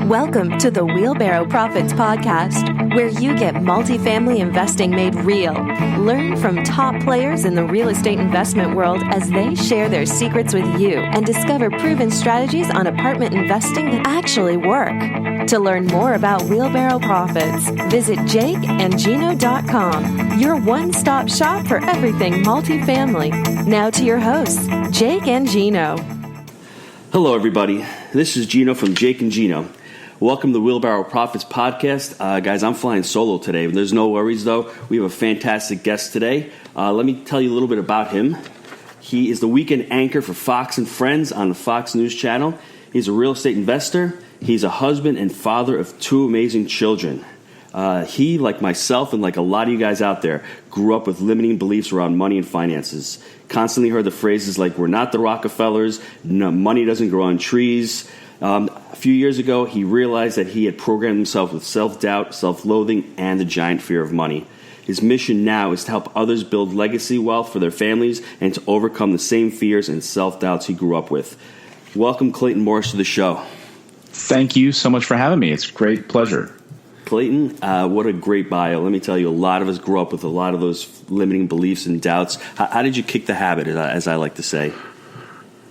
Welcome to the Wheelbarrow Profits Podcast, where you get multifamily investing made real. Learn from top players in the real estate investment world as they share their secrets with you and discover proven strategies on apartment investing that actually work. To learn more about Wheelbarrow Profits, visit jakeandgino.com, your one-stop shop for everything multifamily. Now to your hosts, Jake and Gino. Hello, everybody. This is Gino from Jake and Gino. Welcome to the Wheelbarrow Profits Podcast. Guys, I'm flying solo today. There's no worries, though. We have a fantastic guest today. Let me tell you a little bit about him. He is the weekend anchor for Fox and Friends on the Fox News Channel. He's a real estate investor. He's a husband and father of two amazing children. He, like myself and like a lot of you guys out there, grew up with limiting beliefs around money and finances. Constantly heard the phrases like, we're not the Rockefellers, no, money doesn't grow on trees. A few years ago, he realized that he had programmed himself with self-doubt, self-loathing, and a giant fear of money. His mission now is to help others build legacy wealth for their families and to overcome the same fears and self-doubts he grew up with. Welcome, Clayton Morris, to the show. Thank you so much for having me. It's a great pleasure. Clayton, what a great bio. Let me tell you, a lot of us grew up with a lot of those limiting beliefs and doubts. How did you kick the habit, as I like to say?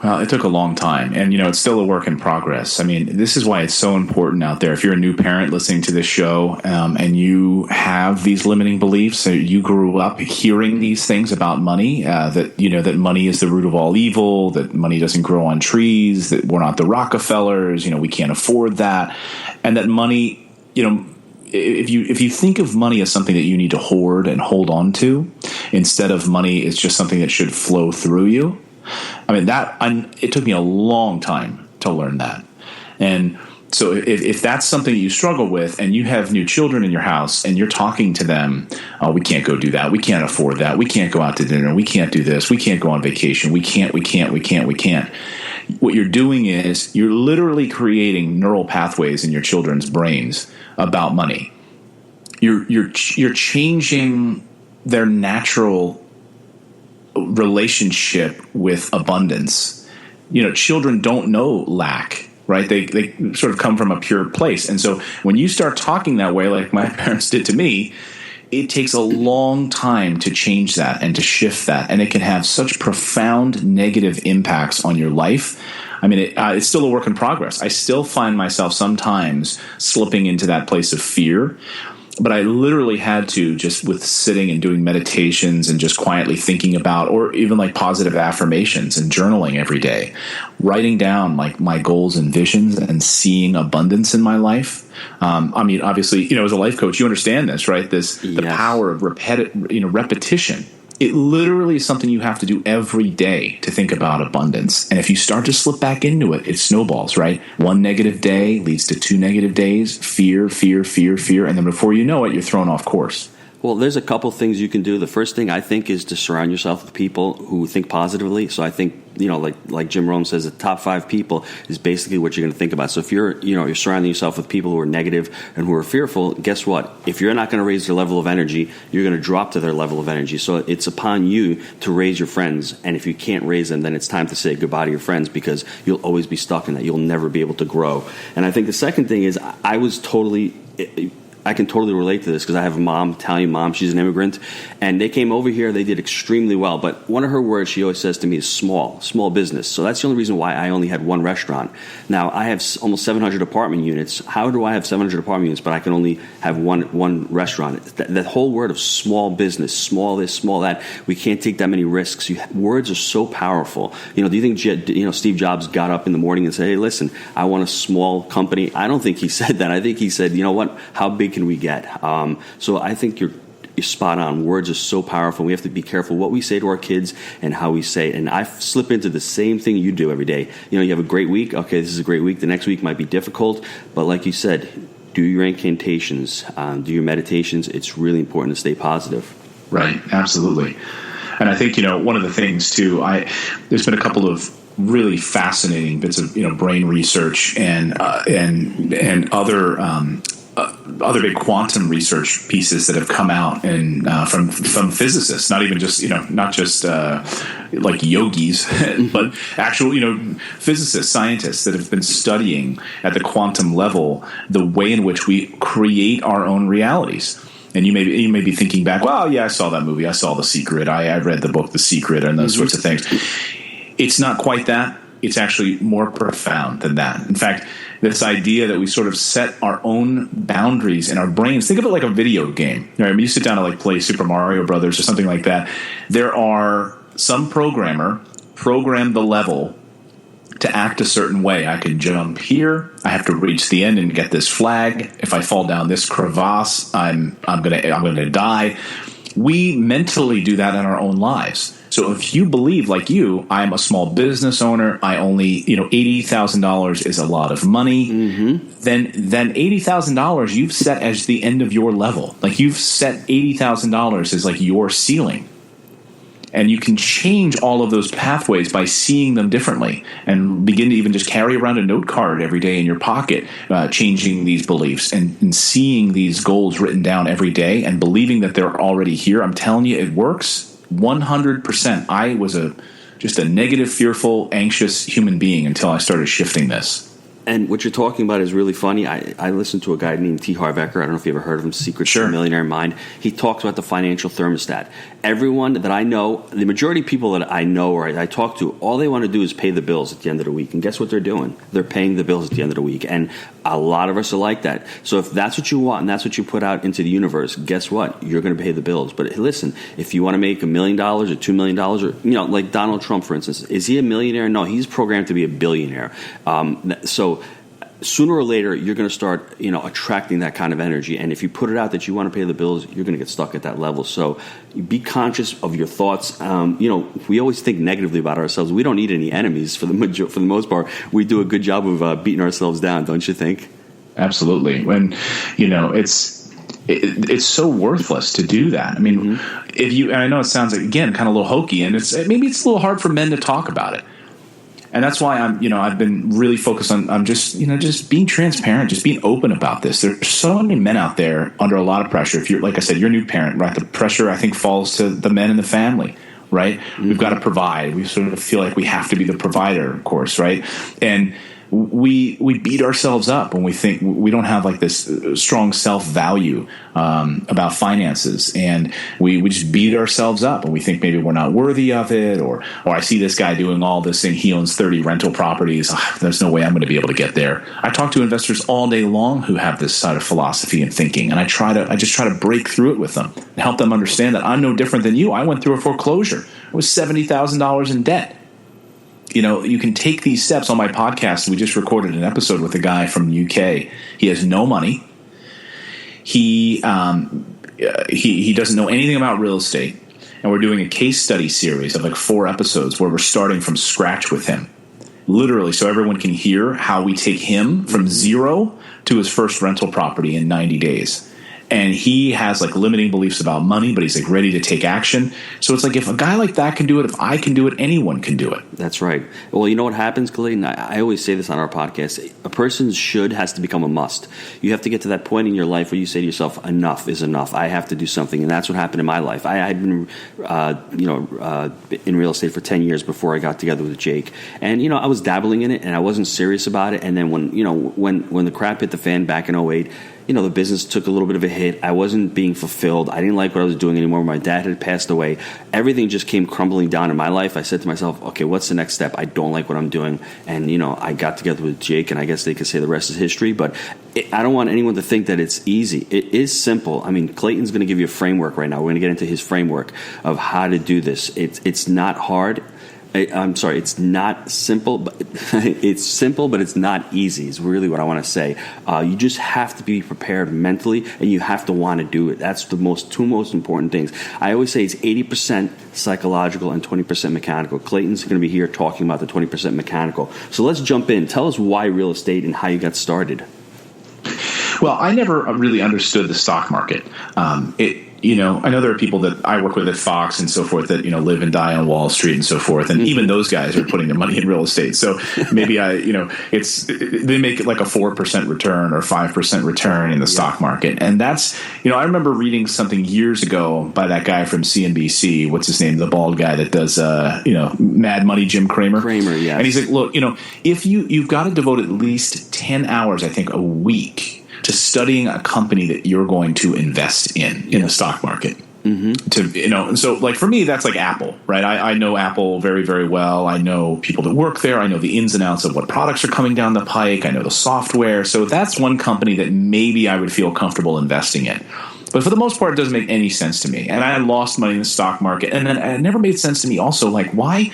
Well, it took a long time, and, it's still a work in progress. I mean, this is why it's so important out there. If you're a new parent listening to this show and you have these limiting beliefs, so you grew up hearing these things about money, that money is the root of all evil, that money doesn't grow on trees, that we're not the Rockefellers, we can't afford that, and that money, if you think of money as something that you need to hoard and hold on to, instead of money is just something that should flow through you. I mean, it took me a long time to learn that. And so if that's something you struggle with and you have new children in your house and you're talking to them, oh, we can't go do that. We can't afford that. We can't go out to dinner. We can't do this. We can't go on vacation. We can't. What you're doing is you're literally creating neural pathways in your children's brains about money. You're changing their natural relationship with abundance. Children don't know lack, right? They sort of come from a pure place. And so when you start talking that way, like my parents did to me, it takes a long time to change that and to shift that. And it can have such profound negative impacts on your life. I mean, it's still a work in progress. I still find myself sometimes slipping into that place of fear. But I literally had to, just with sitting and doing meditations and just quietly thinking about, or even like positive affirmations and journaling every day, writing down like my goals and visions and seeing abundance in my life. Obviously, as a life coach, you understand this, right? The power of repetition. It literally is something you have to do every day to think about abundance. And if you start to slip back into it, it snowballs, right? One negative day leads to two negative days, fear. And then before you know it, you're thrown off course. Well, there's a couple things you can do. The first thing I think is to surround yourself with people who think positively. So I think, like Jim Rome says, the top 5 people is basically what you're going to think about. So if you're surrounding yourself with people who are negative and who are fearful, guess what? If you're not going to raise their level of energy, you're going to drop to their level of energy. So it's upon you to raise your friends. And if you can't raise them, then it's time to say goodbye to your friends, because you'll always be stuck in that. You'll never be able to grow. And I think the second thing is I can totally relate to this because I have a mom, Italian mom. She's an immigrant. And they came over here. They did extremely well. But one of her words she always says to me is small business. So that's the only reason why I only had one restaurant. Now, I have almost 700 apartment units. How do I have 700 apartment units, but I can only have one restaurant? That whole word of small business, small this, small that, we can't take that many risks. Words are so powerful. Do you think Steve Jobs got up in the morning and said, hey, listen, I want a small company? I don't think he said that. I think he said, you know what, how big can we get? So I think you're spot on. Words are so powerful. We have to be careful what we say to our kids and how we say it. And I slip into the same thing you do every day. You have a great week. Okay, this is a great week. The next week might be difficult. But like you said, do your incantations, do your meditations. It's really important to stay positive. Right. Absolutely. And I think, one of the things too, there's been a couple of really fascinating bits of, brain research and other other big quantum research pieces that have come out and from physicists, not even just not just like yogis, but actual physicists, scientists that have been studying at the quantum level the way in which we create our own realities. And you may be thinking back, well, yeah, I saw that movie, I saw The Secret, I read the book The Secret, and those sorts of things. It's not quite that. It's actually more profound than that. In fact, this idea that we sort of set our own boundaries in our brains. Think of it like a video game. Right? When you sit down to like play Super Mario Brothers or something like that, there are some programmed the level to act a certain way. I can jump here. I have to reach the end and get this flag. If I fall down this crevasse, I'm gonna die. We mentally do that in our own lives. So if you believe, like you, I'm a small business owner, I only, $80,000 is a lot of money, then $80,000 you've set as the end of your level. Like you've set $80,000 as like your ceiling. And you can change all of those pathways by seeing them differently and begin to even just carry around a note card every day in your pocket, changing these beliefs and seeing these goals written down every day and believing that they're already here. I'm telling you, it works 100%. I was just a negative, fearful, anxious human being until I started shifting this. And what you're talking about is really funny. I listened to a guy named T. Harv Eker. I don't know if you ever heard of him, Secret to the Millionaire Mind. He talks about the financial thermostat. Everyone that I know, the majority of people that I know or I talk to, all they want to do is pay the bills at the end of the week. And guess what they're doing? They're paying the bills at the end of the week. And a lot of us are like that. So if that's what you want and that's what you put out into the universe, guess what? You're going to pay the bills. But listen, if you want to make $1 million or $2 million or, like Donald Trump, for instance, is he a millionaire? No, he's programmed to be a billionaire. So sooner or later, you're going to start, attracting that kind of energy. And if you put it out that you want to pay the bills, you're going to get stuck at that level. So be conscious of your thoughts. We always think negatively about ourselves. We don't need any enemies for the most part. We do a good job of beating ourselves down, don't you think? Absolutely. When, it's so worthless to do that. I mean, and I know it sounds like, again, kind of a little hokey, and maybe it's a little hard for men to talk about it. And that's why I've been really focused on just being transparent, just being open about this. There's so many men out there under a lot of pressure. If you're, like I said, you're a new parent, right? The pressure, I think, falls to the men in the family, right? We've got to provide. We sort of feel like we have to be the provider, of course, right? And we beat ourselves up when we think we don't have like this strong self-value about finances, and we just beat ourselves up and we think maybe we're not worthy of it, or I see this guy doing all this thing, he owns 30 rental properties, there's no way I'm going to be able to get there. I talk to investors all day long who have this side of philosophy and thinking, and I just try to break through it with them and help them understand that I'm no different than you. I went through a foreclosure. I was $70,000 in debt. You can take these steps. On my podcast, we just recorded an episode with a guy from the UK. He has no money. He doesn't know anything about real estate. And we're doing a case study series of like 4 episodes where we're starting from scratch with him. Literally, so everyone can hear how we take him from zero to his first rental property in 90 days. And he has like limiting beliefs about money, but he's like ready to take action. So it's like if a guy like that can do it, if I can do it, anyone can do it. That's right. Well, you know what happens, Clayton? I always say this on our podcast. A person's should has to become a must. You have to get to that point in your life where you say to yourself, enough is enough. I have to do something. And that's what happened in my life. I had been, in real estate for 10 years before I got together with Jake. And, I was dabbling in it and I wasn't serious about it. And then when the crap hit the fan back in 2008, the business took a little bit of a hit. I wasn't being fulfilled. I didn't like what I was doing anymore. My dad had passed away. Everything just came crumbling down in my life. I said to myself, okay, what's the next step? I don't like what I'm doing. And, I got together with Jake, and I guess they could say the rest is history. But I don't want anyone to think that it's easy. It is simple. I mean, Clayton's going to give you a framework right now. We're going to get into his framework of how to do this. It's not hard. I'm sorry, it's not simple, but it's simple, but it's not easy is really what I want to say. You just have to be prepared mentally, and you have to want to do it. That's the two most important things. I always say it's 80% psychological and 20% mechanical. Clayton's going to be here talking about the 20% mechanical. So let's jump in. Tell us why real estate and how you got started. Well, I never really understood the stock market. I know there are people that I work with at Fox and so forth that, live and die on Wall Street and so forth. And even those guys are putting their money in real estate. So maybe they make it like a 4% return or 5% return in the stock market. And that's, I remember reading something years ago by that guy from CNBC. What's his name? The bald guy that does, Mad Money, Jim Cramer. Yeah. And he's like, look, if you've got to devote at least 10 hours, I think, a week to studying a company that you're going to invest in the stock market. Mm-hmm. So like for me, that's like Apple, right? I know Apple very, very well. I know people that work there. I know the ins and outs of what products are coming down the pike. I know the software. So that's one company that maybe I would feel comfortable investing in. But for the most part, it doesn't make any sense to me. And I lost money in the stock market. And then it never made sense to me also, like, why,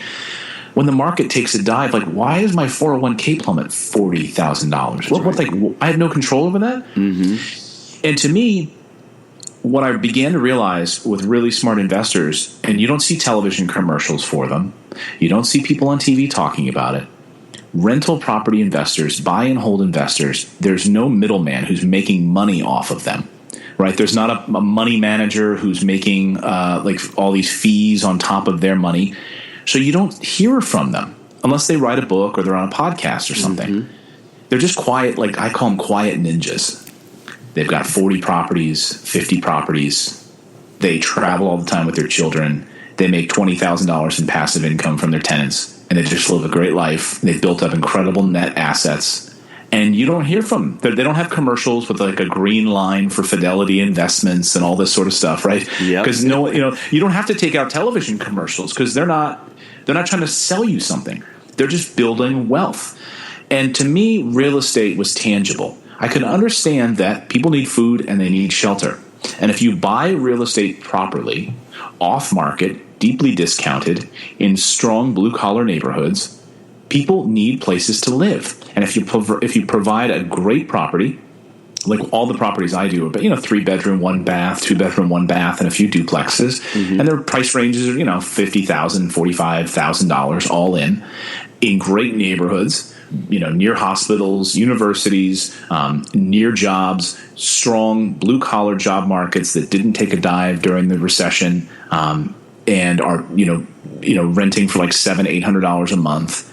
when the market takes a dive, like, why is my 401k plummet $40,000? What, like, I have no control over that? Mm-hmm. And to me, what I began to realize with really smart investors, and you don't see television commercials for them, you don't see people on TV talking about it, rental property investors, buy and hold investors, there's no middleman who's making money off of them. Right? There's not a money manager who's making like all these fees on top of their money. So you don't hear from them unless they write a book or they're on a podcast or something. Mm-hmm. They're just quiet, like I call them quiet ninjas. They've got 40 properties, 50 properties. They travel all the time with their children. They make $20,000 in passive income from their tenants, and they just live a great life. They've built up incredible net assets. And you don't hear from them. They don't have commercials with like a green line for Fidelity Investments and all this sort of stuff, right? Because you don't have to take out television commercials because they're not trying to sell you something. They're just building wealth. And to me, real estate was tangible. I could understand that people need food and they need shelter. And if you buy real estate properly, off market, deeply discounted, in strong blue collar neighborhoods, people need places to live. And if you provide a great property, like all the properties I do, but 3-bedroom, 1-bath, 2-bedroom, 1-bath, and a few duplexes, and their price ranges are $50,000, $45,000 all in great neighborhoods, near hospitals, universities, near jobs, strong blue collar job markets that didn't take a dive during the recession, and are renting for like $700-800 a month.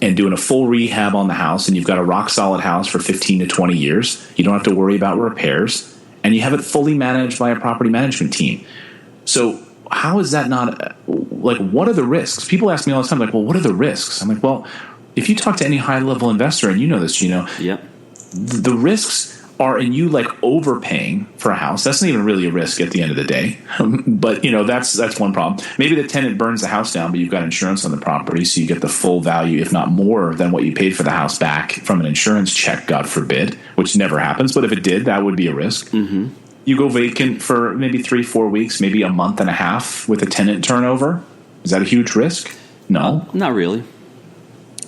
And doing a full rehab on the house, and you've got a rock-solid house for 15 to 20 years. You don't have to worry about repairs, and you have it fully managed by a property management team. So how is that not – like, what are the risks? People ask me all the time, like, well, what are the risks? I'm like, well, if you talk to any high-level investor, and you know this, Gino, the risks are in you, like, overpaying for a house. That's not even really a risk at the end of the day. But, that's one problem. Maybe the tenant burns the house down, but you've got insurance on the property, so you get the full value, if not more than what you paid for the house back from an insurance check, God forbid, which never happens. But if it did, that would be a risk. Mm-hmm. You go vacant for maybe 3-4 weeks, maybe a month and a half with a tenant turnover. Is that a huge risk? No. Not really.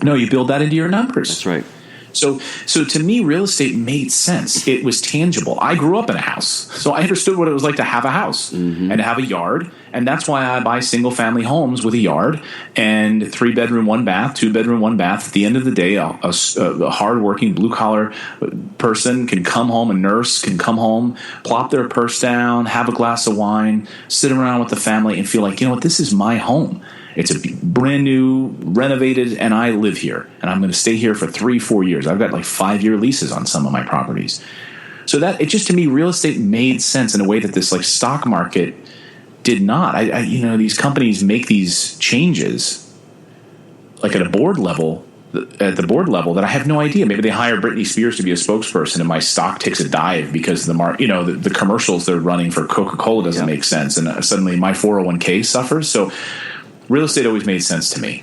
No, you build that into your numbers. That's right. So to me, real estate made sense. It was tangible. I grew up in a house, so I understood what it was like to have a house and to have a yard. And that's why I buy single-family homes with a yard and 3-bedroom, 1-bath, 2-bedroom, 1-bath. At the end of the day, a hardworking, blue-collar person can come home, a nurse can come home, plop their purse down, have a glass of wine, sit around with the family and feel like, this is my home. It's a brand new, renovated, and I live here. And I'm going to stay here for 3-4 years. I've got like 5-year leases on some of my properties. So that it just, to me, real estate made sense in a way that this like stock market did not. These companies make these changes like at the board level that I have no idea. Maybe they hire Britney Spears to be a spokesperson and my stock takes a dive because the commercials they're running for Coca-Cola doesn't make sense. And suddenly my 401k suffers. So real estate always made sense to me.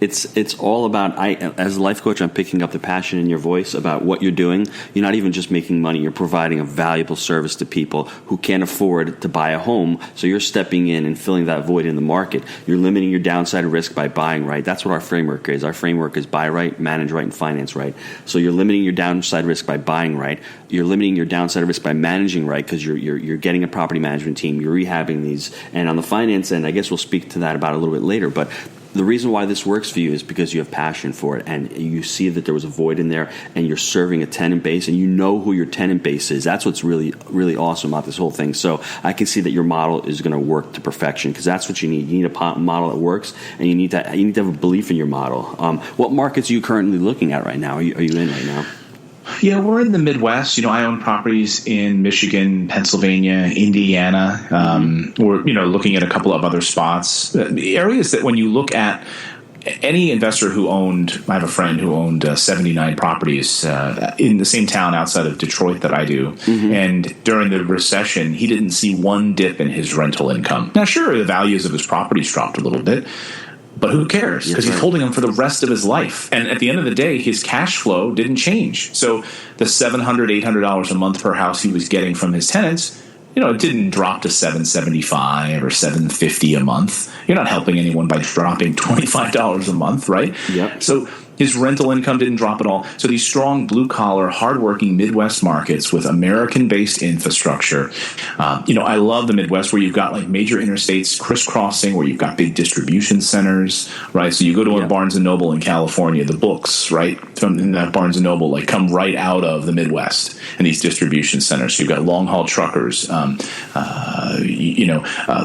It's all about, as a life coach, I'm picking up the passion in your voice about what you're doing. You're not even just making money. You're providing a valuable service to people who can't afford to buy a home. So you're stepping in and filling that void in the market. You're limiting your downside risk by buying right. That's what our framework is. Our framework is buy right, manage right, and finance right. So you're limiting your downside risk by buying right. You're limiting your downside risk by managing right because you're getting a property management team. You're rehabbing these. And on the finance end, I guess we'll speak to that about a little bit later, but the reason why this works for you is because you have passion for it, and you see that there was a void in there, and you're serving a tenant base, and you know who your tenant base is. That's what's really, really awesome about this whole thing. So I can see that your model is going to work to perfection, because that's what you need. You need a model that works, and you need to have a belief in your model. What markets are you currently looking at right now? Are you in right now? Yeah, we're in the Midwest. I own properties in Michigan, Pennsylvania, Indiana. We're looking at a couple of other spots, areas that when you look at any investor who owned, I have a friend who owned 79 properties in the same town outside of Detroit that I do. And during the recession, he didn't see one dip in his rental income. Now, sure, the values of his properties dropped a little bit, but who cares? Because he's holding them for the rest of his life. And at the end of the day, his cash flow didn't change. So the $700, $800 a month per house he was getting from his tenants, it didn't drop to $775 or $750 a month. You're not helping anyone by dropping $25 a month, right? Yep. So his rental income didn't drop at all. So these strong blue-collar, hardworking Midwest markets with American-based infrastructure. I love the Midwest where you've got like major interstates crisscrossing, where you've got big distribution centers, right? So you go to a Barnes & Noble in California, the books, right, from that Barnes & Noble, like come right out of the Midwest and these distribution centers. So you've got long-haul truckers, the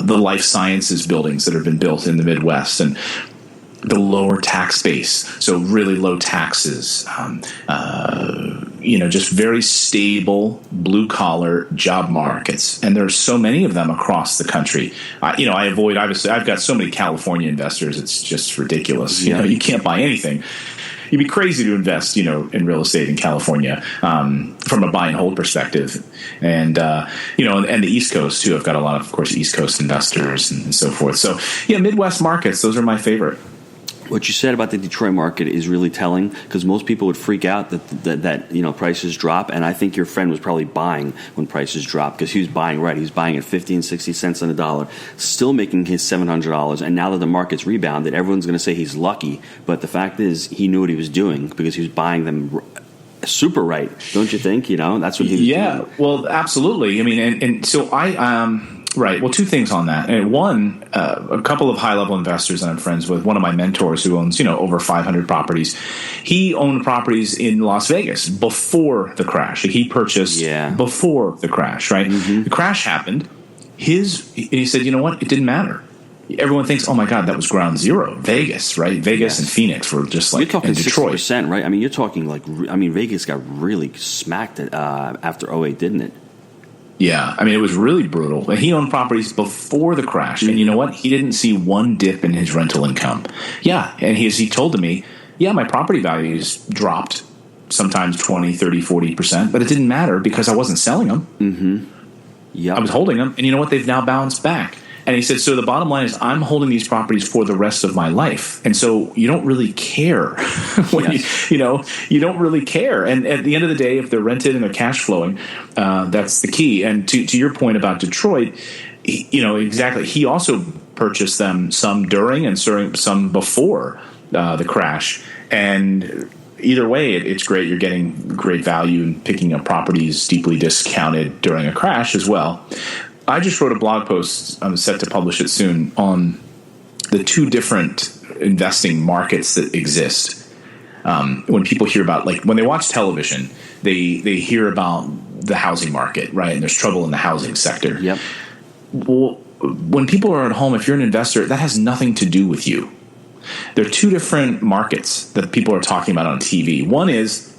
life sciences buildings that have been built in the Midwest, and the lower tax base, so really low taxes, just very stable blue-collar job markets. And there's so many of them across the country. I avoid, obviously, I've got so many California investors, it's just ridiculous. You can't buy anything. You'd be crazy to invest, in real estate in California from a buy and hold perspective. And, and the East Coast, too. I've got a lot of course, East Coast investors and so forth. So, Midwest markets, those are my favorite. What you said about the Detroit market is really telling, because most people would freak out that prices drop, and I think your friend was probably buying when prices drop, because he was buying right. He was buying at 50 and 60 cents on the dollar, still making his $700. And now that the market's rebounded, everyone's going to say he's lucky, but the fact is he knew what he was doing because he was buying them super right. Don't you think? That's what he was doing. Yeah, well, absolutely. I mean, and so I right. Well, two things on that. And one, a couple of high-level investors that I'm friends with, one of my mentors who owns, over 500 properties, he owned properties in Las Vegas before the crash. Like he purchased before the crash, right? The crash happened. And he said, you know what? It didn't matter. Everyone thinks, oh my God, that was ground zero. Vegas, right? Vegas and Phoenix were just like, you're talking and Detroit. 60%, right? I mean, you're talking Vegas got really smacked after 2008, didn't it? Yeah, I mean, it was really brutal. And he owned properties before the crash. And you know what? He didn't see one dip in his rental income. Yeah, and he told me, my property values dropped sometimes 20, 30, 40%, but it didn't matter because I wasn't selling them. I was holding them. And you know what? They've now bounced back. And he said, so the bottom line is I'm holding these properties for the rest of my life. And so you don't really care when you don't really care. And at the end of the day, if they're rented and they're cash flowing, that's the key. And to your point about Detroit, exactly. He also purchased them, some during and some before the crash. And either way, it's great. You're getting great value and picking up properties deeply discounted during a crash as well. I just wrote a blog post, I'm set to publish it soon, on the two different investing markets that exist. When people hear about, like, when they watch television, they hear about the housing market, right? And there's trouble in the housing sector. Yep. Well, when people are at home, if you're an investor, that has nothing to do with you. There are two different markets that people are talking about on TV. One is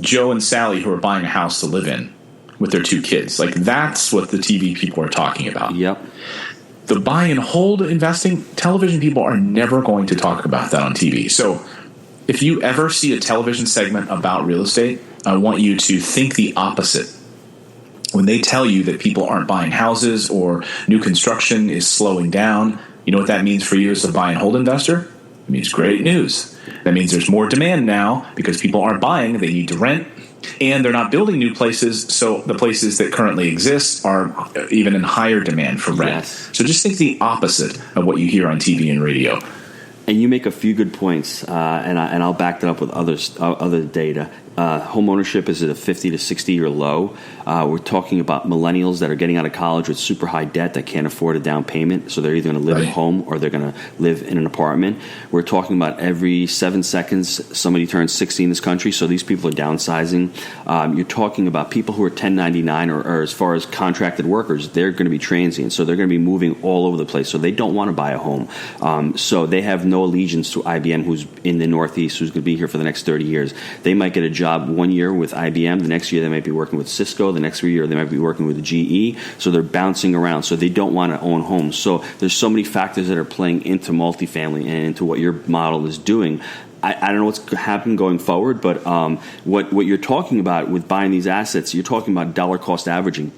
Joe and Sally who are buying a house to live in with their two kids. Like, that's what the TV people are talking about. Yep. The buy and hold investing, television people are never going to talk about that on TV. So if you ever see a television segment about real estate, I want you to think the opposite. When they tell you that people aren't buying houses or new construction is slowing down, you know what that means for you as a buy and hold investor? It means great news. That means there's more demand now because people aren't buying, they need to rent. And they're not building new places, so the places that currently exist are even in higher demand for rent. Yes. So just think the opposite of what you hear on TV and radio. And you make a few good points, and I'll back that up with other data. home ownership is at a 50 to 60-year low. We're talking about millennials that are getting out of college with super high debt that can't afford a down payment, so they're either going to live at home or they're going to live in an apartment. We're talking about every 7 seconds somebody turns 60 in this country, so these people are downsizing. You're talking about people who are 1099 or as far as contracted workers, they're going to be transient, so they're going to be moving all over the place, so they don't want to buy a home. So they have no allegiance to IBM, who's in the Northeast, who's going to be here for the next 30 years. They might get a job 1 year with IBM, the next year they might be working with Cisco, the next year they might be working with GE, so they're bouncing around, so they don't want to own homes. So there's so many factors that are playing into multifamily and into what your model is doing. I don't know what's going to happen going forward, but what you're talking about with buying these assets, you're talking about dollar cost averaging,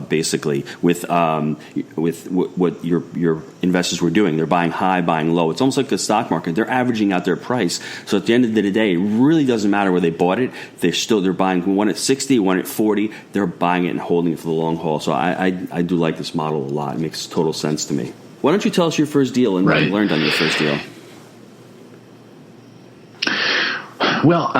basically, with what your investors were doing. They're buying high, buying low. It's almost like the stock market. They're averaging out their price. So at the end of the day, it really doesn't matter where they bought it. They're buying one at 60, one at 40. They're buying it and holding it for the long haul. So I do like this model a lot. It makes total sense to me. Why don't you tell us your first deal and what you learned on your first deal? Well,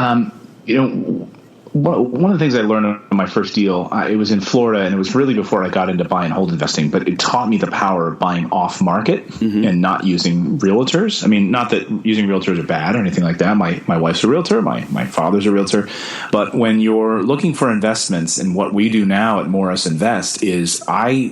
one of the things I learned on my first deal, it was in Florida, and it was really before I got into buy and hold investing, but it taught me the power of buying off market and not using realtors. I mean, not that using realtors are bad or anything like that. My wife's a realtor. My father's a realtor. But when you're looking for investments, and what we do now at Morris Invest is I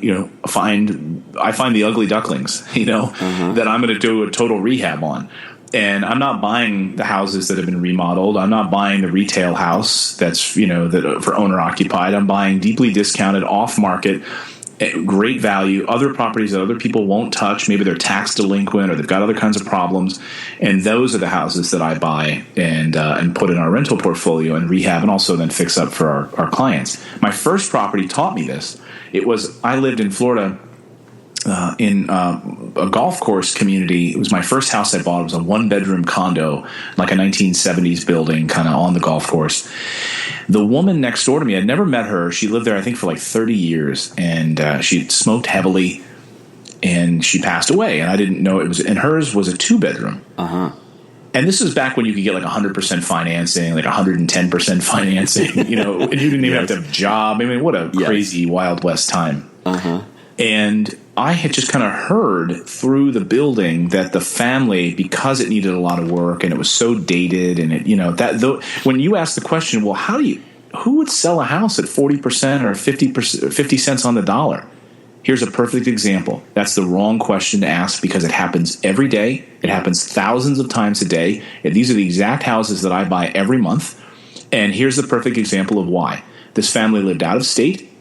find the ugly ducklings, that I'm going to do a total rehab on. And I'm not buying the houses that have been remodeled. I'm not buying the retail house that's, that for owner occupied. I'm buying deeply discounted, off market, great value, other properties that other people won't touch. Maybe they're tax delinquent or they've got other kinds of problems. And those are the houses that I buy and put in our rental portfolio and rehab, and also then fix up for our clients. My first property taught me this. I lived in Florida in a golf course community. It was my first house I bought. It was a 1-bedroom condo, like a 1970s building, kind of on the golf course. The woman next door to me, I'd never met her. She lived there, I think, for like 30 years, and she smoked heavily, and she passed away. And I didn't know it was. And hers was a 2-bedroom. And this is back when you could get like 100% financing, like 110% financing. And you didn't even have to have a job. I mean, what a crazy Wild West time. And I had just kind of heard through the building that the family, because it needed a lot of work and it was so dated, and when you ask the question, well, who would sell a house at 40% or 50 cents on the dollar? Here's a perfect example. That's the wrong question to ask, because it happens every day. It happens thousands of times a day. And these are the exact houses that I buy every month. And here's the perfect example of why. This family lived out of state.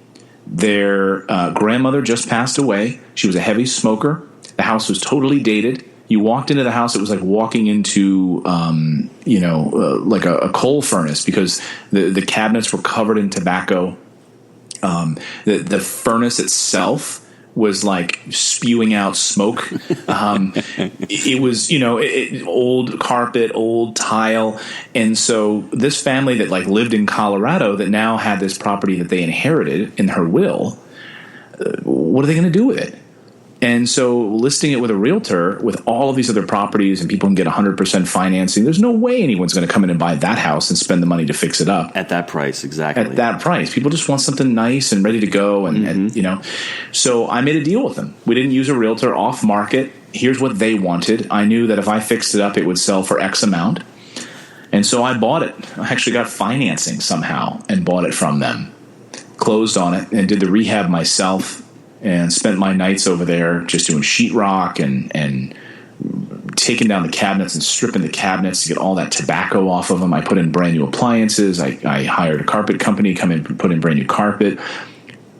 Their grandmother just passed away. She was a heavy smoker. The house was totally dated. You walked into the house, it was like walking into, like a coal furnace, because the cabinets were covered in tobacco. The furnace itself was like spewing out smoke. It was, old carpet, old tile. And so this family that lived in Colorado, that now had this property that they inherited in her will, what are they going to do with it? And so listing it with a realtor with all of these other properties, and people can get 100% financing, there's no way anyone's going to come in and buy that house and spend the money to fix it up. At that price, exactly. At that price. People just want something nice and ready to go. And so I made a deal with them. We didn't use a realtor, off market. Here's what they wanted. I knew that if I fixed it up, it would sell for X amount. And so I bought it. I actually got financing somehow and bought it from them. Closed on it and did the rehab myself. And spent my nights over there just doing sheetrock and taking down the cabinets and stripping the cabinets to get all that tobacco off of them. I put in brand new appliances. I hired a carpet company, come in, put in brand new carpet.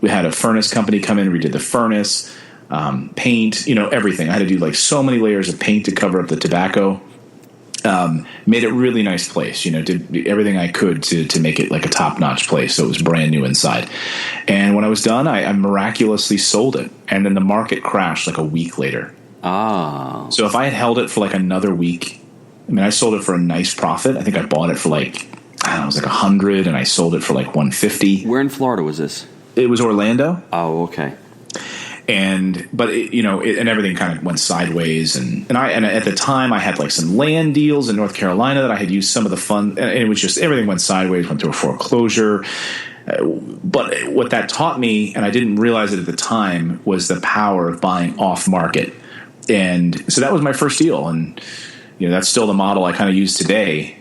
We had a furnace company come in, redid the furnace, paint, everything. I had to do so many layers of paint to cover up the tobacco. Made it a really nice place, did everything I could to make it like a top-notch place, so it was brand new inside. And when I was done, I miraculously sold it, and then the market crashed like a week later. So if I had held it for like another week, I sold it for a nice profit. I think I bought it for it was like $100, and I sold it for like $150. Where in Florida was this? It was Orlando. Oh, okay. But and everything kind of went sideways. And at the time I had like some land deals in North Carolina that I had used some of the fund, and it was just everything went sideways, went through a foreclosure. But what that taught me, and I didn't realize it at the time, was the power of buying off market. And so that was my first deal, and that's still the model I kind of use today.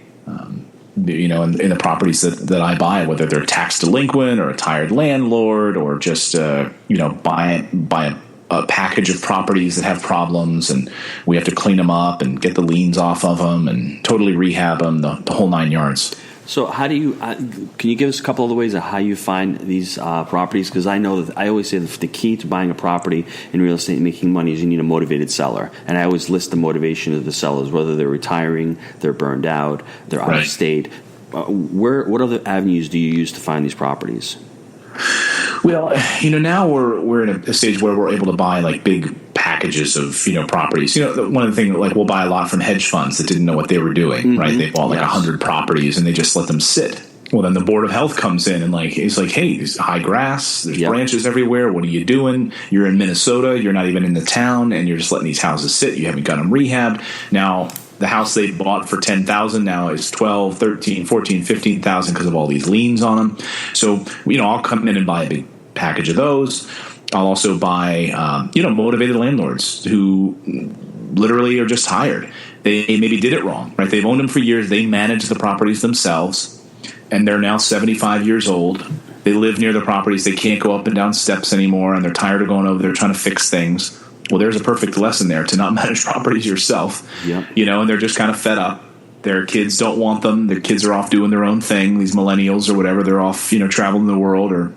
In the properties that I buy, whether they're tax delinquent or a tired landlord, or just buy a package of properties that have problems, and we have to clean them up and get the liens off of them and totally rehab them, the whole 9 yards. So how do you can you give us a couple of the ways of how you find these properties? Because I know that I always say that the key to buying a property in real estate and making money is you need a motivated seller. And I always list the motivation of the sellers, whether they're retiring, they're burned out, they're out of state. What other avenues do you use to find these properties? Well, now we're in a stage where we're able to buy like big packages of properties. One of the things, like, we'll buy a lot from hedge funds that didn't know what they were doing, right? They bought like 100 properties and they just let them sit. Well, then the Board of Health comes in and it's like, hey, there's high grass, there's branches everywhere. What are you doing? You're in Minnesota, you're not even in the town, and you're just letting these houses sit. You haven't got them rehabbed. Now, the house they bought for $10,000 now is $12,000, $13,000, $14,000, $15,000 because of all these liens on them. So, I'll come in and buy a big package of those. I'll also buy, motivated landlords who literally are just tired. They maybe did it wrong, right? They've owned them for years. They manage the properties themselves, and they're now 75 years old. They live near the properties. They can't go up and down steps anymore, and they're tired of going over there trying to fix things. Well, there's a perfect lesson there to not manage properties yourself, and they're just kind of fed up. Their kids don't want them. Their kids are off doing their own thing. These millennials or whatever, they're off, traveling the world, or,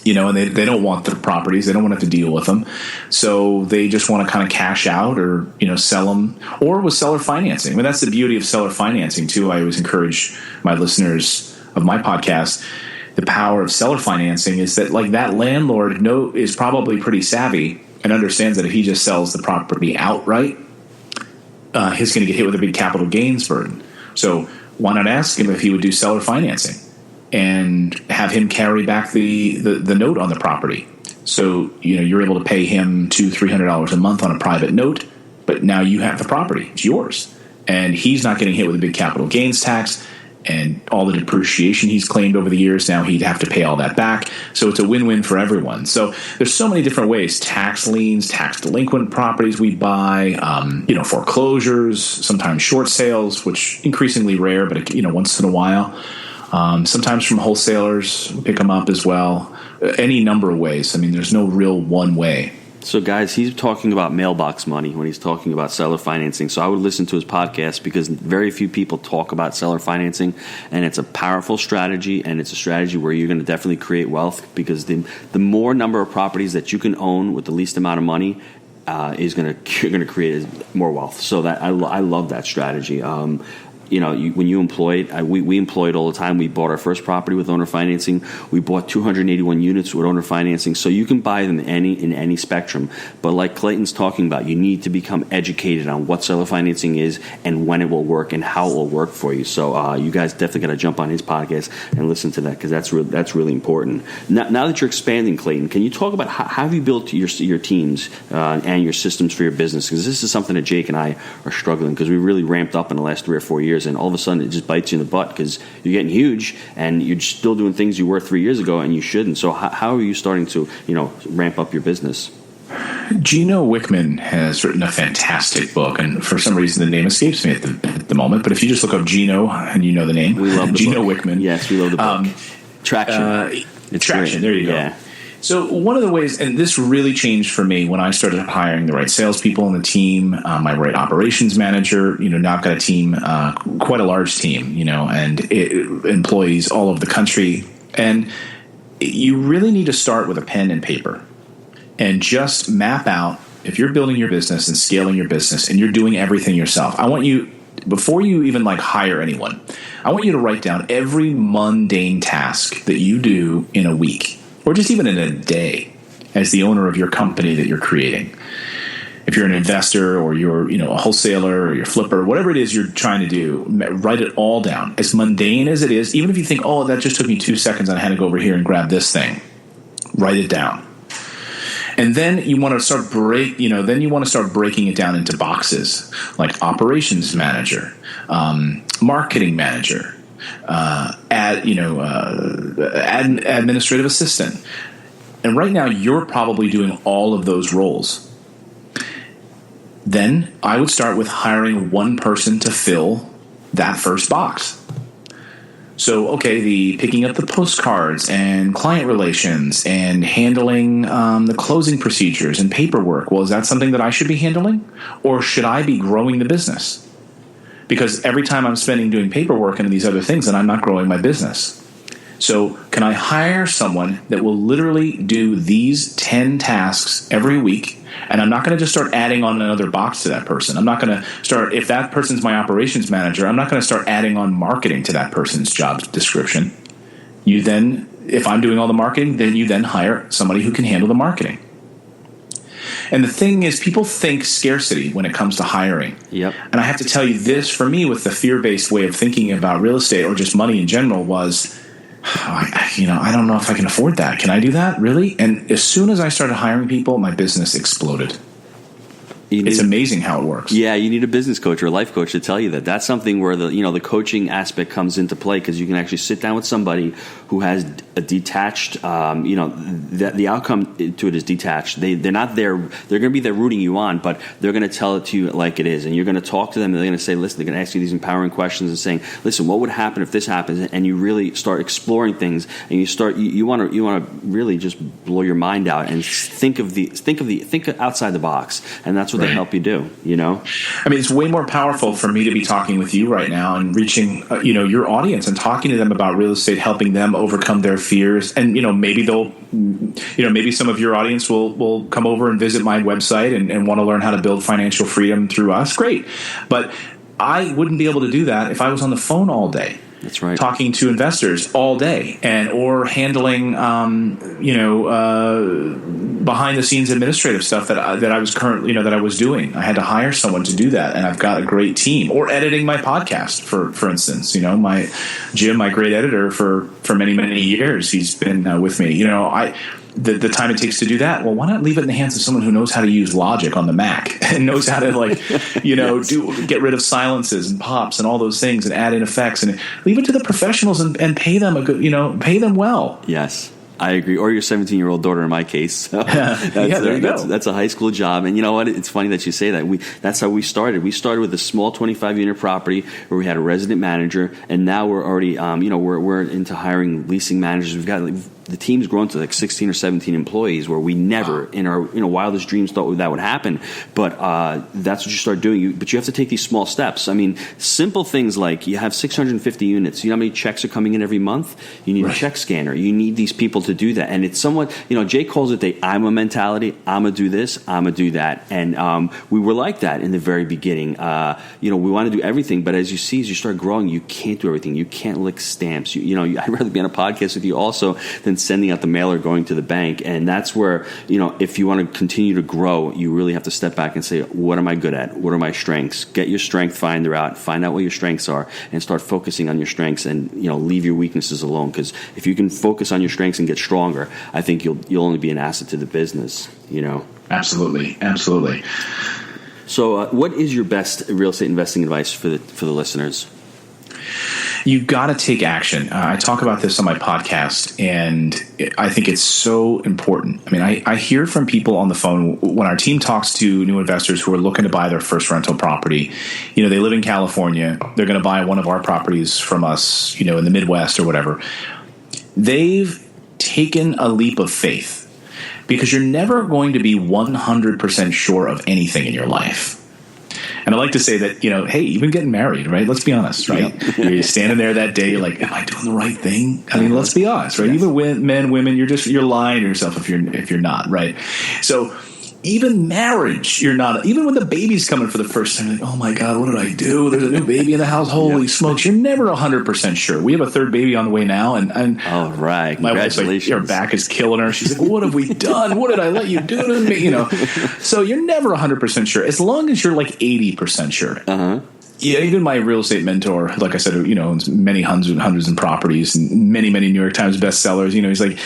and they don't want the properties. They don't want to have to deal with them. So they just want to kind of cash out or, sell them, or with seller financing. I mean, that's the beauty of seller financing too. I always encourage my listeners of my podcast, the power of seller financing is that, like, that landlord is probably pretty savvy and understands that if he just sells the property outright, he's going to get hit with a big capital gains burden. So why not ask him if he would do seller financing and have him carry back the note on the property? So, you're able to pay him $200-$300 a month on a private note, but now you have the property. It's yours. And he's not getting hit with a big capital gains tax and all the depreciation he's claimed over the years. Now he'd have to pay all that back. So it's a win-win for everyone. So there's so many different ways: tax liens, tax delinquent properties we buy, foreclosures, sometimes short sales, which increasingly rare, but once in a while. Sometimes from wholesalers, we pick them up as well. Any number of ways. I mean, there's no real one way. So, guys, he's talking about mailbox money when he's talking about seller financing. So I would listen to his podcast because very few people talk about seller financing, and it's a powerful strategy, and it's a strategy where you're going to definitely create wealth, because the more number of properties that you can own with the least amount of money you're going to create more wealth. So that I love that strategy. When you employed, we employed all the time. We bought our first property with owner financing. We bought 281 units with owner financing. So you can buy them in any spectrum. But like Clayton's talking about, you need to become educated on what seller financing is and when it will work and how it will work for you. So you guys definitely got to jump on his podcast and listen to that, because that's really important. Now that you're expanding, Clayton, can you talk about how have you built your teams and your systems for your business? Because this is something that Jake and I are struggling, because we really ramped up in the last 3 or 4 years. And all of a sudden, it just bites you in the butt because you're getting huge and you're still doing things you were 3 years ago and you shouldn't. So how are you starting to, ramp up your business? Gino Wickman has written a fantastic book, and for some reason the name escapes me at the moment. But if you just look up Gino, and you know the name, we love the Gino book. Wickman. Yes, we love the book. Traction. Traction. Great. There you go. Yeah. So one of the ways, and this really changed for me when I started hiring the right salespeople in the team, my right operations manager. Now I've got a team, quite a large team, and employees all over the country. And you really need to start with a pen and paper and just map out, if you're building your business and scaling your business and you're doing everything yourself, I want you, before you even hire anyone, I want you to write down every mundane task that you do in a week, or just even in a day, as the owner of your company that you're creating. If you're an investor or you're a wholesaler or you're a flipper, whatever it is you're trying to do, write it all down. As mundane as it is, even if you think, that just took me 2 seconds and I had to go over here and grab this thing, write it down. And then you want to start breaking it down into boxes like operations manager, marketing manager, administrative assistant. And right now you're probably doing all of those roles. Then I would start with hiring one person to fill that first box. So, okay, the picking up the postcards and client relations and handling the closing procedures and paperwork. Well, is that something that I should be handling? Or should I be growing the business? Because every time I'm spending doing paperwork and these other things, then I'm not growing my business. So can I hire someone that will literally do these 10 tasks every week? And I'm not going to just start adding on another box to that person. I'm not going to start, if that person's my operations manager, I'm not going to start adding on marketing to that person's job description. You then, if I'm doing all the marketing, then you then hire somebody who can handle the marketing. And the thing is, people think scarcity when it comes to hiring. Yep. And I have to tell you this, for me, with the fear-based way of thinking about real estate or just money in general was, I don't know if I can afford that. Can I do that? Really? And as soon as I started hiring people, my business exploded. It's amazing how it works. Yeah, you need a business coach or a life coach to tell you that. That's something where the coaching aspect comes into play, because you can actually sit down with somebody who has a detached, the outcome to it is detached. They're not there. They're going to be there rooting you on, but they're going to tell it to you like it is. And you're going to talk to them, and they're going to say, listen, they're going to ask you these empowering questions and saying, listen, what would happen if this happens? And you really start exploring things, and you want to really just blow your mind out and think outside the box. And that's what they help you do, I mean, it's way more powerful for me to be talking with you right now and reaching, your audience and talking to them about real estate, helping them overcome their fears. And, maybe maybe some of your audience will come over and visit my website and want to learn how to build financial freedom through us. Great. But I wouldn't be able to do that if I was on the phone all day. That's right. Talking to investors all day or handling, behind the scenes administrative stuff that I was currently, that I was doing. I had to hire someone to do that, and I've got a great team. Or editing my podcast, for instance. My Jim, my great editor for many, many years, he's been with me. The time it takes to do that, well, why not leave it in the hands of someone who knows how to use Logic on the Mac and knows how to get rid of silences and pops and all those things and add in effects, and leave it to the professionals and pay them pay them well. Yes. I agree. Or your 17-year-old daughter, in my case. So there you go. That's a high school job. And you know what? It's funny that you say that. That's how we started. We started with a small 25-unit property where we had a resident manager, and now we're already, we're into hiring leasing managers. We've got the team's grown to like 16 or 17 employees, where we never in our wildest dreams thought that would happen. But that's what you start doing. But you have to take these small steps. I mean, simple things like you have 650 units. You know how many checks are coming in every month? You need a check scanner. You need these people to do that. And it's somewhat, Jay calls it the I'm a mentality. I'm going to do this. I'm going to do that. And we were like that in the very beginning. We want to do everything. But as you start growing, you can't do everything. You can't lick stamps. I'd rather be on a podcast with you also than sending out the mail or going to the bank. And that's where, if you want to continue to grow, you really have to step back and say, what am I good at? What are my strengths? Get your strength finder out, find out what your strengths are, and start focusing on your strengths, and, leave your weaknesses alone. Because if you can focus on your strengths and get stronger, I think you'll only be an asset to the business, Absolutely. Absolutely. So what is your best real estate investing advice for the listeners? You got to take action. I talk about this on my podcast, and I think it's so important. I mean, I hear from people on the phone when our team talks to new investors who are looking to buy their first rental property. They live in California. They're going to buy one of our properties from us, in the Midwest or whatever. They've taken a leap of faith, because you're never going to be 100% sure of anything in your life. And I like to say that, hey, even getting married, right? Let's be honest, right? Yeah. You're standing there that day, you're like, am I doing the right thing? I mean, let's be honest, right? Yes. Even men, women, you're lying to yourself if you're not, right? So even marriage, you're not. Even when the baby's coming for the first time, you're like, oh my God, what did I do? There's a new baby in the house. Holy smokes! You're never 100% sure. We have a third baby on the way now, and all right, my wife's like, your back is killing her. She's like, what have we done? What did I let you do to me? So you're never 100% sure, as long as you're like 80% sure. Yeah, even my real estate mentor, like I said, owns many hundreds and properties and many, many New York Times bestsellers. He's like,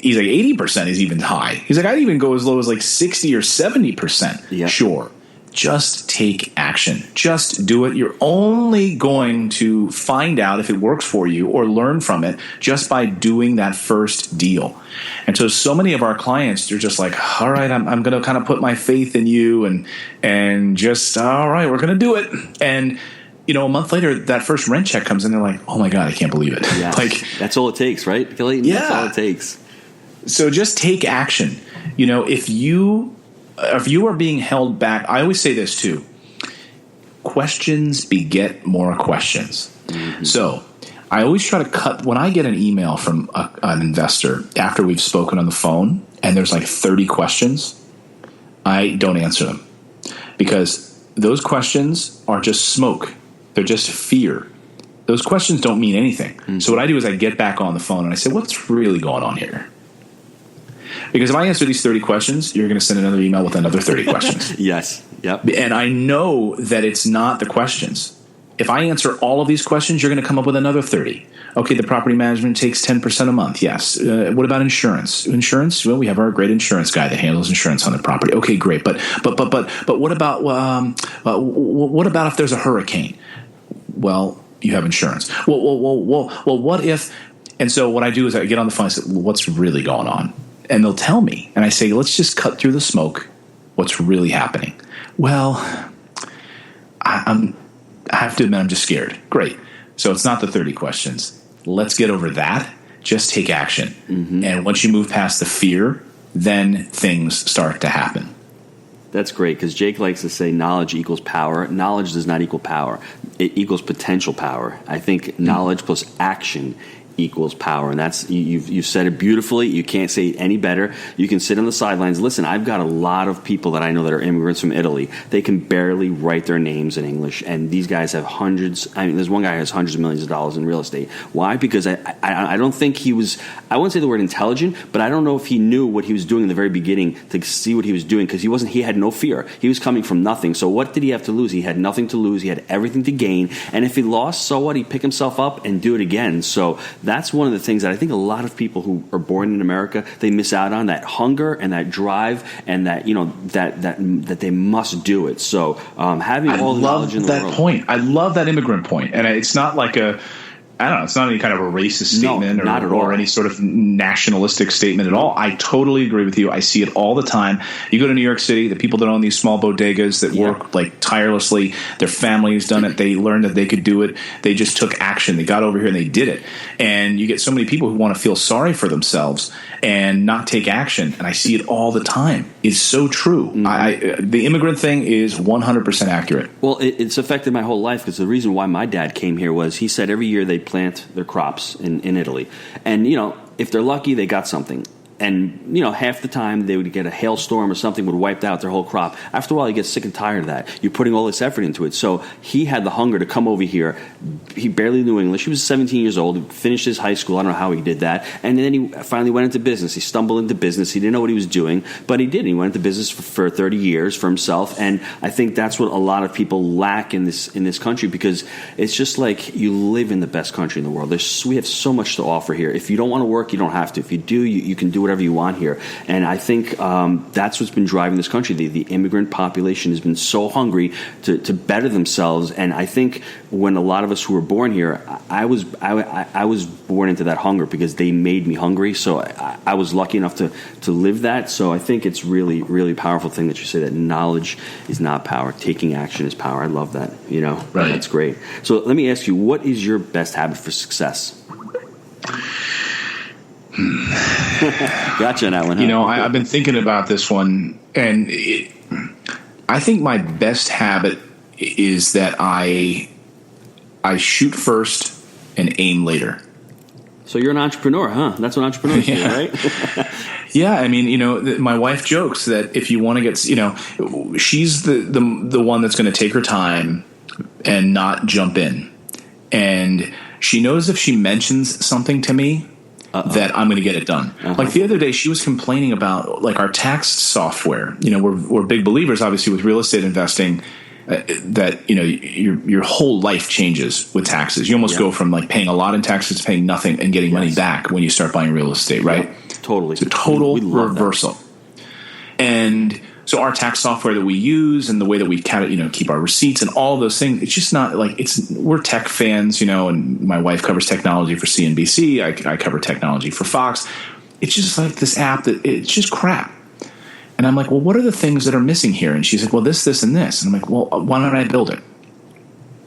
he's like 80% is even high. He's like, I'd even go as low as like 60 or 70%. Yeah. Sure. Just take action. Just do it. You're only going to find out if it works for you or learn from it just by doing that first deal. And so many of our clients, they're just like, all right, I'm going to kind of put my faith in you and just, all right, we're going to do it. And, a month later, that first rent check comes in. They're like, oh my God, I can't believe it. Yes. Like, that's all it takes, right, Clayton? Yeah. That's all it takes. So just take action. If you are being held back, I always say this too. Questions beget more questions. Mm-hmm. So I always try to cut, when I get an email from an investor after we've spoken on the phone and there's like 30 questions, I don't answer them because those questions are just smoke. They're just fear. Those questions don't mean anything. Mm-hmm. So what I do is I get back on the phone and I say, what's really going on here? Because if I answer these 30 questions, you're going to send another email with another 30 questions. Yes. Yep. And I know that it's not the questions. If I answer all of these questions, you're going to come up with another 30. Okay, the property management takes 10% a month. Yes. What about insurance? Insurance? Well, we have our great insurance guy that handles insurance on the property. Okay, great. But what about if there's a hurricane? Well, you have insurance. Well, what if? And so what I do is I get on the phone and say, well, what's really going on? And they'll tell me. And I say, let's just cut through the smoke. What's really happening? Well, I have to admit, I'm just scared. Great. So it's not the 30 questions. Let's get over that. Just take action. Mm-hmm. And once you move past the fear, then things start to happen. That's great, because Jake likes to say knowledge equals power. Knowledge does not equal power. It equals potential power. I think knowledge plus action equals power, and that's you've said it beautifully. You can't say it any better. You can sit on the sidelines. Listen, I've got a lot of people that I know that are immigrants from Italy. They can barely write their names in English, and these guys have hundreds. I mean, there's one guy who has hundreds of millions of dollars in real estate. Why? Because I don't think he was. I wouldn't say the word intelligent, but I don't know if he knew what he was doing in the very beginning to see what he was doing, because he had no fear. He was coming from nothing. So what did he have to lose? He had nothing to lose. He had everything to gain. And if he lost, so what? He'd pick himself up and do it again. So that's one of the things that I think a lot of people who are born in America, they miss out on, that hunger and that drive, and that that they must do it. So having all the knowledge in the world. I love that immigrant point, and it's not like it's not any kind of a racist statement or any sort of nationalistic statement at all. I totally agree with you. I see it all the time. You go to New York City, the people that own these small bodegas that work like tirelessly, their family's done it. They learned that they could do it. They just took action. They got over here and they did it. And you get so many people who want to feel sorry for themselves and not take action. And I see it all the time. It's so true. Mm-hmm. The immigrant thing is 100% accurate. Well, it's affected my whole life, because the reason why my dad came here was he said every year they plant their crops in Italy. And, if they're lucky, they got something. And, half the time they would get a hailstorm or something would wipe out their whole crop. After a while, you get sick and tired of that. You're putting all this effort into it. So he had the hunger to come over here. He barely knew English. He was 17 years old. He finished his high school. I don't know how he did that. And then he finally went into business. He stumbled into business. He didn't know what he was doing, but he did. He went into business for 30 years for himself. And I think that's what a lot of people lack in this country, because it's just like you live in the best country in the world. We have so much to offer here. If you don't want to work, you don't have to. If you do, you can do whatever you want here. And I think that's what's been driving this country. The immigrant population has been so hungry to better themselves. And I think when a lot of us who were born here, I was born into that hunger because they made me hungry. So I was lucky enough to live that. So I think it's really, really powerful thing that you say, that knowledge is not power. Taking action is power. I love that. Right. That's great. So let me ask you, what is your best habit for success? Gotcha on that one. Huh? I've been thinking about this one, and I think my best habit is that I shoot first and aim later. So you're an entrepreneur, huh? That's what entrepreneurs do, right? Yeah, I mean, my wife jokes that if you want to get, she's the one that's going to take her time and not jump in, and she knows if she mentions something to me, that I'm going to get it done. Uh-huh. Like the other day, she was complaining about like our tax software. We're big believers, obviously, with real estate investing. That your whole life changes with taxes. You almost go from like paying a lot in taxes to paying nothing and getting money back when you start buying real estate, right? Totally. It's a total we love reversal. That. And so our tax software that we use and the way that we keep our receipts and all of those things, it's just not like we're tech fans, and my wife covers technology for CNBC. I cover technology for Fox. It's just like this app that it's just crap. And I'm like, well, what are the things that are missing here? And she's like, well, this, and this. And I'm like, well, why don't I build it?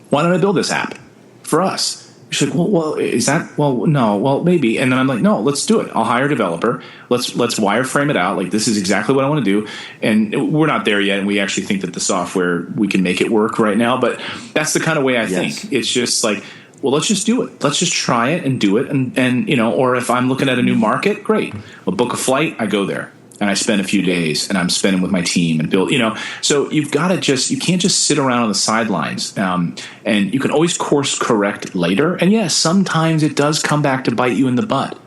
Why don't I build this app for us? She's like, well, is that, well, no, well, maybe. And then I'm like, no, let's do it. I'll hire a developer. Let's wireframe it out. Like, this is exactly what I want to do. And we're not there yet. And we actually think that the software, we can make it work right now. But that's the kind of way I think. It's just like, well, let's just do it. Let's just try it and do it. And or if I'm looking at a new market, great. I'll book a flight. I go there. And I spend a few days, and I'm spending with my team and build. So you've got to you can't just sit around on the sidelines. And you can always course correct later. And yes, sometimes it does come back to bite you in the butt.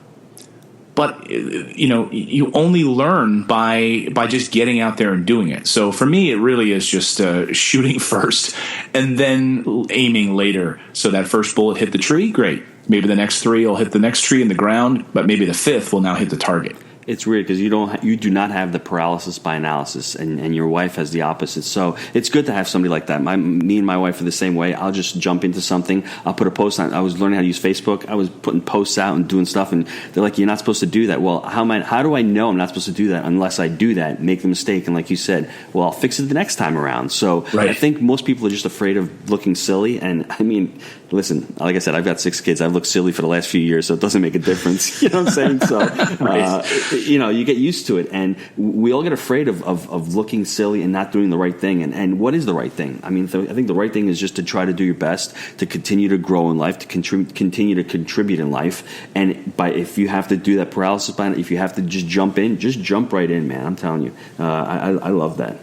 But you only learn by just getting out there and doing it. So for me, it really is just shooting first and then aiming later. So that first bullet hit the tree, great. Maybe the next 3 will hit the next tree in the ground, but maybe the 5th will now hit the target. It's weird because you do not have the paralysis by analysis, and your wife has the opposite. So it's good to have somebody like that. Me and my wife are the same way. I'll just jump into something. I'll put a post on. I was learning how to use Facebook. I was putting posts out and doing stuff, and they're like, "You're not supposed to do that." Well, how do I know I'm not supposed to do that unless I do that, make the mistake, and like you said, well, I'll fix it the next time around. So right. I think most people are just afraid of looking silly, and I mean, listen, like I said, I've got 6 kids. I've looked silly for the last few years, so it doesn't make a difference. You know what I'm saying? So. Right. You get used to it, and we all get afraid of looking silly and not doing the right thing. And what is the right thing? I mean, I think the right thing is just to try to do your best, to continue to grow in life, to continue to contribute in life. And if you have to do that paralysis by, if you have to just jump in, just jump right in, man. I'm telling you, I love that.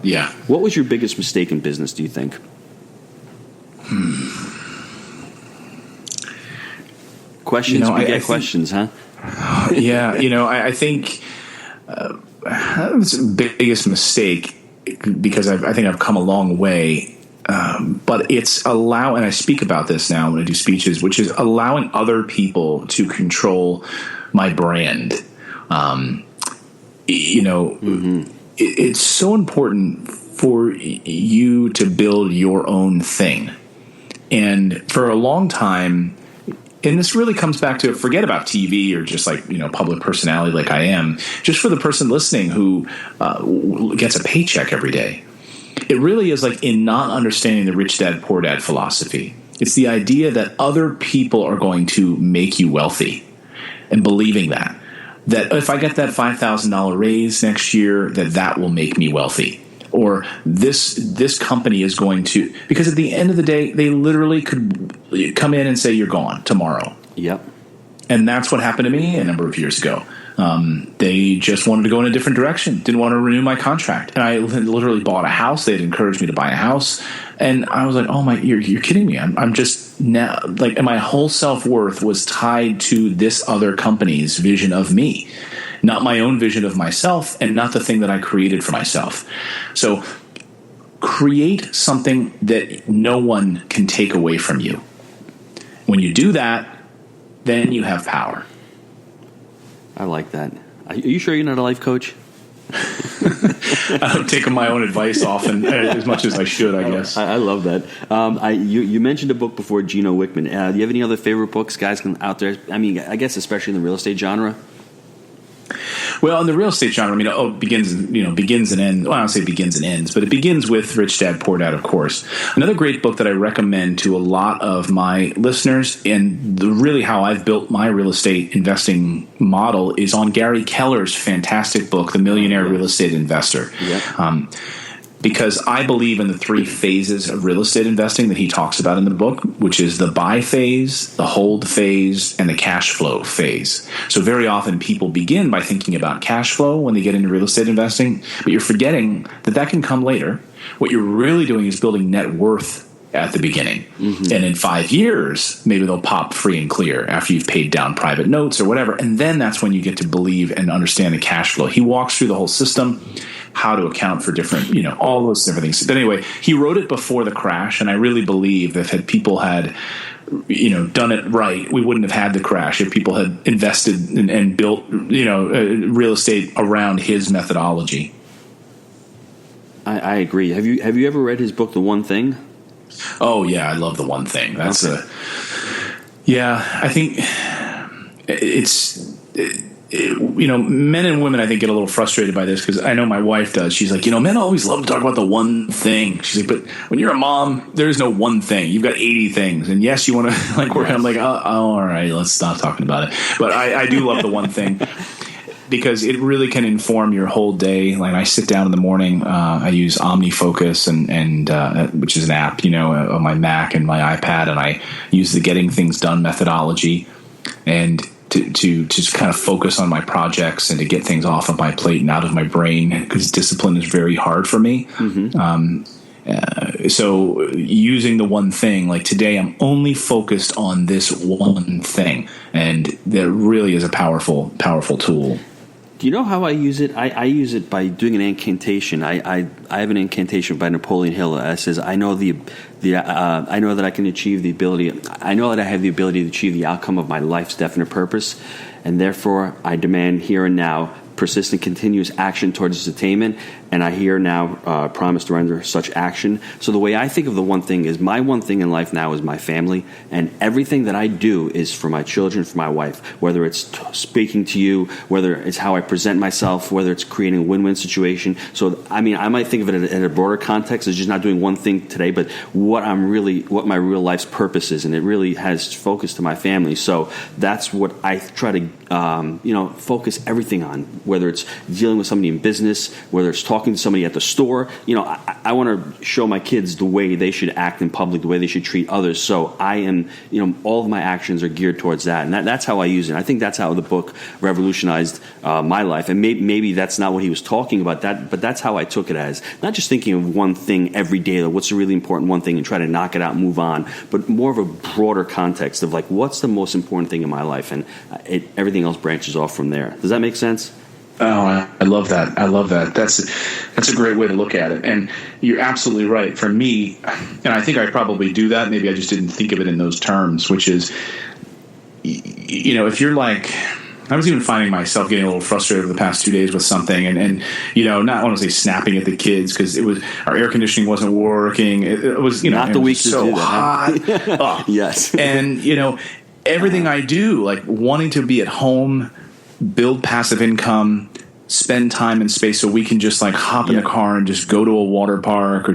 Yeah. What was your biggest mistake in business? Do you think? Questions beget questions, huh? Yeah, I think it's the biggest mistake because I think I've come a long way. But it's and I speak about this now when I do speeches, which is allowing other people to control my brand. It's so important for you to build your own thing. And for a long time, and this really comes back to forget about TV or just like, public personality like I am, just for the person listening who gets a paycheck every day. It really is like in not understanding the rich dad, poor dad philosophy. It's the idea that other people are going to make you wealthy and believing that if I get that $5,000 raise next year, that will make me wealthy. Or this company is going to, because at the end of the day, they literally could come in and say, you're gone tomorrow. Yep. And that's what happened to me a number of years ago. They just wanted to go in a different direction, didn't want to renew my contract. And I literally bought a house. They had encouraged me to buy a house. And I was like, oh my, you're kidding me. I'm just now like, and my whole self-worth was tied to this other company's vision of me. Not my own vision of myself and not the thing that I created for myself. So create something that no one can take away from you. When you do that, then you have power. I like that. Are you sure you're not a life coach? I'm taking my own advice often as much as I should, I guess. I love that. You mentioned a book before, Gino Wickman. Do you have any other favorite books, guys, out there? I mean, I guess especially in the real estate genre. Well, in the real estate genre, it begins and ends. Well, I don't say begins and ends, but it begins with Rich Dad, Poor Dad, of course. Another great book that I recommend to a lot of my listeners, and really how I've built my real estate investing model, is on Gary Keller's fantastic book, The Millionaire Real Estate Investor. Yep. Because I believe in the 3 phases of real estate investing that he talks about in the book, which is the buy phase, the hold phase, and the cash flow phase. So very often people begin by thinking about cash flow when they get into real estate investing, but you're forgetting that can come later. What you're really doing is building net worth at the beginning. Mm-hmm. And in 5 years, maybe they'll pop free and clear after you've paid down private notes or whatever. And then that's when you get to believe and understand the cash flow. He walks through the whole system, how to account for different, all those different things. But anyway, he wrote it before the crash, and I really believe that had people had done it right, we wouldn't have had the crash if people had invested and built, real estate around his methodology. I agree. Have you ever read his book, The One Thing? Oh yeah, I love The One Thing. I think men and women, I think, get a little frustrated by this, because I know my wife does. She's like, men always love to talk about the one thing. She's like, but when you're a mom, there is no one thing. You've got 80 things. And yes, you want to work. I'm like, oh, all right, let's stop talking about it. But I do love The One Thing, because it really can inform your whole day. Like, I sit down in the morning, I use OmniFocus and which is an app, on my Mac and my iPad, and I use the Getting Things Done methodology, and to just kind of focus on my projects and to get things off of my plate and out of my brain, because discipline is very hard for me. So using The One Thing, like today, I'm only focused on this one thing, and that really is a powerful tool. Do you know how I use it? I use it by doing an incantation. I have an incantation by Napoleon Hill that says, I know that I can achieve the ability. I know that I have the ability to achieve the outcome of my life's definite purpose, and therefore I demand here and now persistent, continuous action towards its attainment, and I here now promise to render such action. So the way I think of The One Thing is, my one thing in life now is my family, and everything that I do is for my children, for my wife, whether it's speaking to you, whether it's how I present myself, whether it's creating a win-win situation. So, I might think of it in a broader context as just not doing one thing today, but what my real life's purpose is, and it really has focus to my family. So that's what I try to, focus everything on, whether it's dealing with somebody in business, whether it's talking to somebody at the store. I want to show my kids the way they should act in public, the way they should treat others. So I am, all of my actions are geared towards that. And that's how I use it. I think that's how the book revolutionized my life. And maybe that's not what he was talking about, but that's how I took it as. Not just thinking of one thing every day, like what's the really important one thing and try to knock it out and move on, but more of a broader context of like, what's the most important thing in my life? And everything else branches off from there. Does that make sense? Oh, I love that. That's a great way to look at it. And you're absolutely right. For me, and I think I probably do that, maybe I just didn't think of it in those terms, which is, if you're like, I was even finding myself getting a little frustrated over the past 2 days with something, and not want to say snapping at the kids, because it was, our air conditioning wasn't working. It was, not the week to so do that, hot. Yes. And, everything I do, like wanting to be at home, build passive income, spend time and space so we can just like hop in the car and just go to a water park, or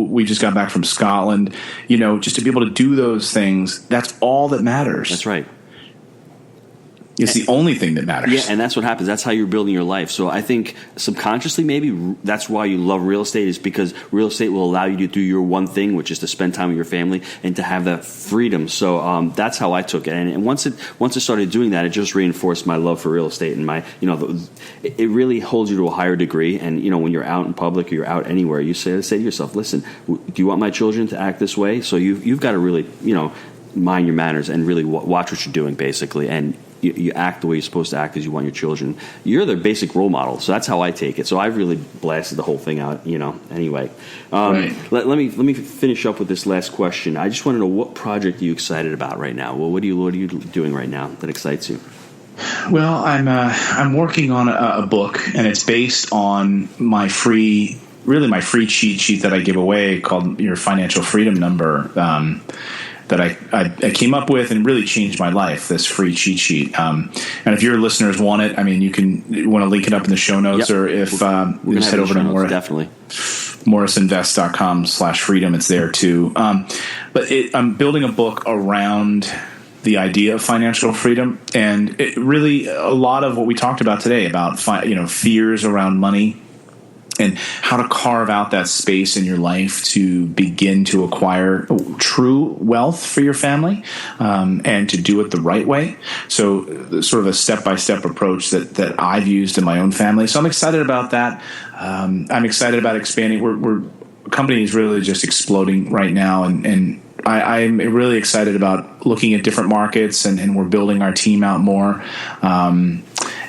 we just got back from Scotland, just to be able to do those things. That's all that matters. That's right. It's the only thing that matters. Yeah, and that's what happens. That's how you're building your life. So I think subconsciously, maybe that's why you love real estate, is because real estate will allow you to do your one thing, which is to spend time with your family and to have that freedom. So that's how I took it. And once I started doing that, it just reinforced my love for real estate, and my, it really holds you to a higher degree. And when you're out in public or you're out anywhere, you say to yourself, listen, do you want my children to act this way? So you've got to really, mind your manners and really watch what you're doing, basically, and you act the way you're supposed to act as you want your children. You're the basic role model, so that's how I take it. So I've really blasted the whole thing out, Anyway, right. let me finish up with this last question. I just want to know, what project are you excited about right now? Well, what are you doing right now that excites you? Well, I'm working on a book, and it's based on my free cheat sheet that I give away, called Your Financial Freedom Number. That I came up with and really changed my life, this free cheat sheet. And if your listeners want it, you want to link it up in the show notes, or if we're just head over to morrisinvest.com/freedom. It's there too. But I'm building a book around the idea of financial freedom, and it really, a lot of what we talked about today about fears around money, and how to carve out that space in your life to begin to acquire true wealth for your family, and to do it the right way. So sort of a step-by-step approach that I've used in my own family. So I'm excited about that. I'm excited about expanding. We're company is really just exploding right now, and I'm really excited about looking at different markets, and we're building our team out more.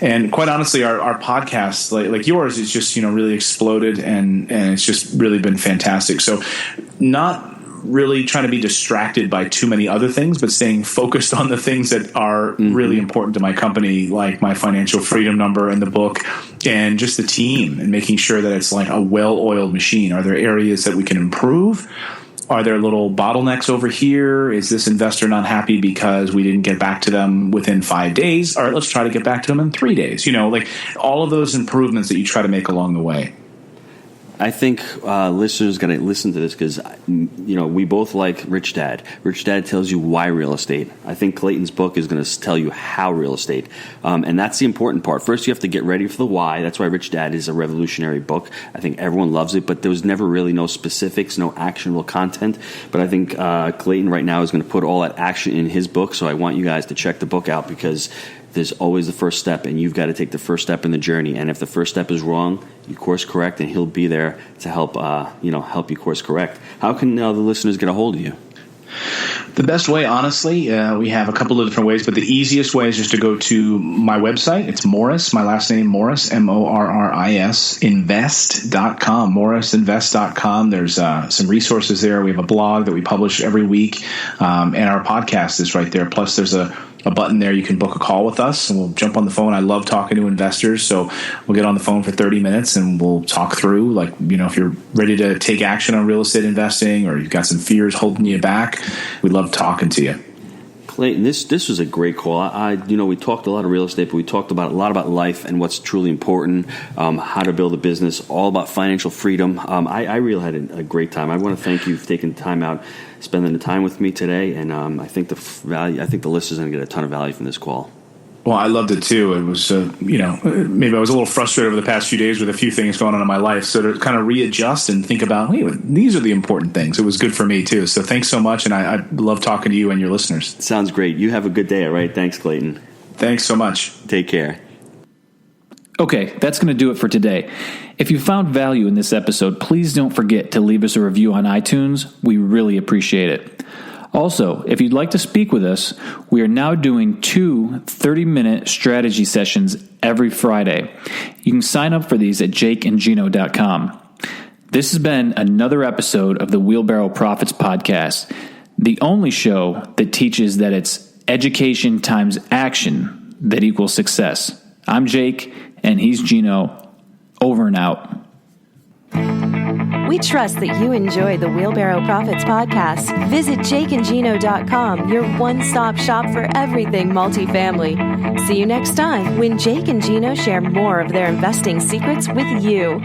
And quite honestly, our podcast, like yours, is just really exploded, and it's just really been fantastic. So not really trying to be distracted by too many other things, but staying focused on the things that are really important to my company, like my financial freedom number and the book and just the team, and making sure that it's like a well-oiled machine. Are there areas that we can improve? Are there little bottlenecks over here? Is this investor not happy because we didn't get back to them within 5 days? All right, let's try to get back to them in 3 days. Like all of those improvements that you try to make along the way. I think listeners got to listen to this because, we both like Rich Dad. Rich Dad tells you why real estate. I think Clayton's book is going to tell you how real estate. And that's the important part. First, you have to get ready for the why. That's why Rich Dad is a revolutionary book. I think everyone loves it, but there was never really no specifics, no actionable content. But I think Clayton right now is going to put all that action in his book. So I want you guys to check the book out because there's always the first step, and you've got to take the first step in the journey. And if the first step is wrong, you course correct, and he'll be there to help you course correct. How can the listeners get a hold of you? The best way, honestly, we have a couple of different ways, but the easiest way is just to go to my website. It's Morris, my last name, Morris, Morris, invest.com, morrisinvest.com. There's some resources there. We have a blog that we publish every week, and our podcast is right there. Plus, there's a button there. You can book a call with us, and we'll jump on the phone. I love talking to investors, so we'll get on the phone for 30 minutes, and we'll talk through, if you're ready to take action on real estate investing or you've got some fears holding you back, we love talking to you. Clayton, this was a great call. We talked a lot of real estate, but we talked a lot about life and what's truly important, how to build a business, all about financial freedom. I really had a great time. I want to thank you for taking time out, spending the time with me today, and I think the listeners are going to get a ton of value from this call. Well, I loved it too. It was, maybe I was a little frustrated over the past few days with a few things going on in my life. So to kind of readjust and think about, hey, these are the important things. It was good for me too. So thanks so much. And I love talking to you and your listeners. Sounds great. You have a good day. All right. Thanks, Clayton. Thanks so much. Take care. Okay, that's going to do it for today. If you found value in this episode, please don't forget to leave us a review on iTunes. We really appreciate it. Also, if you'd like to speak with us, we are now doing 2 30-minute strategy sessions every Friday. You can sign up for these at jakeandgino.com. This has been another episode of the Wheelbarrow Profits Podcast, the only show that teaches that it's education times action that equals success. I'm Jake, and he's Gino. Over and out. We trust that you enjoy the Wheelbarrow Profits Podcast. Visit jakeandgino.com, your one-stop shop for everything multifamily. See you next time when Jake and Gino share more of their investing secrets with you.